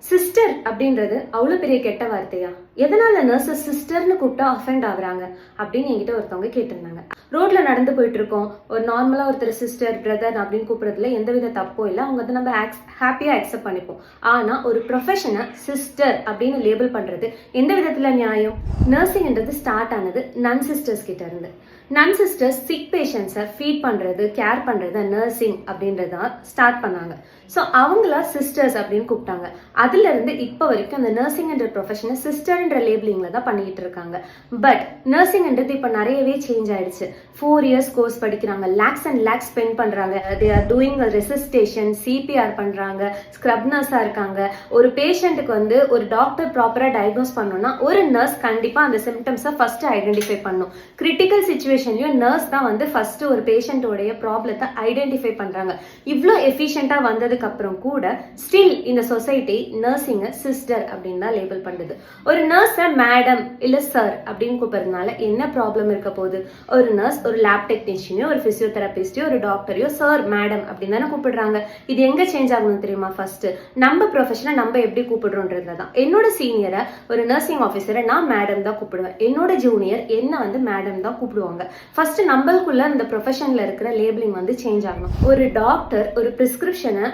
Sister அப்படின்றது அவ்வளோ பெரிய கெட்ட வார்த்தையா? எதனால நர்சஸ் சிஸ்டர்னு கூப்பிட்டா அஃபெண்ட் ஆகுறாங்க அப்படின்னு என்கிட்ட ஒருத்தவங்க கேட்டிருந்தாங்க. ரோட்ல நடந்து போயிட்டு இருக்கோம், ஒரு நார்மலா ஒருத்தர் சிஸ்டர் பிரதர் அப்படின்னு கூப்பிடுறதுல எந்தவித தப்பும் இல்லை, அவங்க வந்து நம்ம ஹாப்பியா அக்செப்ட் பண்ணிப்போம். ஆனா ஒரு ப்ரொஃபஷனை சிஸ்டர் அப்படின்னு லேபிள் பண்றது எந்த விதத்துல நியாயம்? நர்சிங்ன்றது ஸ்டார்ட் ஆனது நன் சிஸ்டர்ஸ் கிட்ட இருந்து. நன் சிஸ்டர்ஸ் சிக் பேஷண்ட்ஸை ஃபீட் பண்றது, கேர் பண்றது நர்சிங் அப்படின்றத ஸ்டார்ட் பண்ணாங்க. ஸோ அவங்கள சிஸ்டர்ஸ் அப்படின்னு கூப்பிட்டாங்க. அதுல இருந்து இப்போ வரைக்கும் அந்த நர்சிங்ன்ற ப்ரொஃபஷனை சிஸ்டர்ன்ற லேபிளிங்ல தான் பண்ணிட்டு இருக்காங்க. பட் நர்சிங்ன்றது இப்போ நிறையவே சேஞ்ச் ஆயிடுச்சு. 4 years கோர்ஸ் படிக்கிறாங்க, லேக்ஸ் அண்ட் லேக்ஸ் ஸ்பெண்ட் பண்றாங்க. They are doing resuscitation, CPR பண்றாங்க, ஸ்க்ரப் நர்ஸா இருக்காங்க. ஒரு பேஷண்ட்டுக்கு வந்து ஒரு டாக்டர் ப்ராப்பரா டயக்னோஸ் பண்ணணும்னா ஒரு நர்ஸ் கண்டிப்பா அந்த சிம்டம்ஸை ஃபர்ஸ்ட் ஐடென்டிஃபை பண்ணும். கிரிட்டிக்கல் சுச்சுவேஷன்லயும் நர்ஸ் தான் வந்து ஃபர்ஸ்ட் ஒரு பேஷண்டோடைய ப்ராப்ளத்தை ஐடென்டிஃபை பண்றாங்க. இவ்வளோ எஃபிஷியண்டா வந்ததுக்கு அப்புறம் கூட ஸ்டில் இந்த சொசைட்டி நர்சிங்க சிஸ்டர் அப்படின்னு தான் லேபிள் பண்ணுது. ஒரு நர்ஸை மேடம் இல்ல சார் அப்படின்னு கூப்பிடுறதுனால என்ன ப்ராப்ளம் இருக்க போகுது? ஒரு நர்ஸ் ஒரு லேப் டெக்னீஷியனையோ ஒரு பிசியோதெரபிஸ்டையோ ஒரு டாக்டரையோ சார் மேடம் அப்படின்னு தானே கூப்பிடுறாங்க. இது எங்க சேஞ்ச் ஆகணும் தெரியுமா? ஃபர்ஸ்ட் நம்ம ப்ரொஃபஷனை நம்ம எப்படி கூப்பிடுறோன்றது தான். என்னோட சீனியரை ஒரு நர்சிங் ஆஃபீஸரை நான் மேடம் தான் கூப்பிடுவேன், என்னோட ஜூனியர் என்ன வந்து மேடம் தான் கூப்பிடுவாங்க. ஃபர்ஸ்ட் நம்மளுக்குள்ள இந்த ப்ரொஃபஷன்ல இருக்கிற லேபிளிங் வந்து சேஞ்ச் ஆகணும். ஒரு டாக்டர் ஒரு பிரிஸ்கிரிப்ஷனை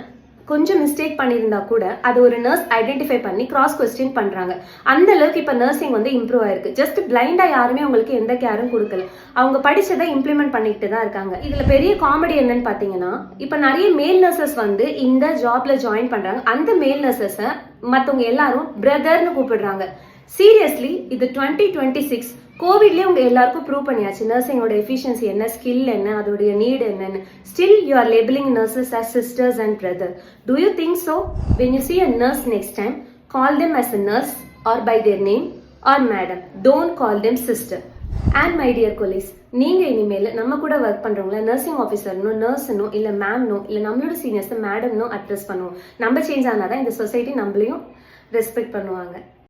கொஞ்சம் மிஸ்டேக் பண்ணியிருந்தா கூட அது ஒரு நர்ஸ் ஐடென்டிஃபை பண்ணி கிராஸ் கொஸ்டின் பண்றாங்க. அந்த அளவுக்கு இப்ப நர்சிங் வந்து இம்ப்ரூவ் ஆயிருக்கு. ஜஸ்ட் பிளைண்டா யாருமே உங்களுக்கு எந்த கேரும் கொடுக்கல, அவங்க படிச்சதை இம்ப்ளிமெண்ட் பண்ணிட்டு தான் இருக்காங்க. இதுல பெரிய காமெடி என்னன்னு பாத்தீங்கன்னா, இப்ப நிறைய மேல் நர்சஸ் வந்து இந்த ஜாப்ல ஜாயின் பண்றாங்க. அந்த மேல் நர்சஸ மத்தவங்க எல்லாரும் பிரதர்னு கூப்பிடுறாங்க. சீரியஸ்லி, இது 2026 கோவிட்லேயே உங்க எல்லாருக்கும் ப்ரூவ் பண்ணியாச்சு நர்சிங்கோட எஃபிஷியன்சி என்ன, ஸ்கில் என்ன, அதோடைய நீட் என்னன்னு. Still you are labelling nurses as sisters and brother. Do you think so? When you see a nurse next time, call them as a nurse or by their name or madam. Don't call them sister. And my dear colleagues, நீங்க இனிமேல் நம்ம கூட work பண்றவங்கள nursing ஆஃபீஸர்னோ நர்ஸ்னோ இல்ல மேம்னோ இல்ல நம்மளோட seniors மேடம்னோ address பண்ணுவோம். நம்ம change ஆனாதான் இந்த சொசைட்டி நம்மளையும் ரெஸ்பெக்ட் பண்ணுவாங்க.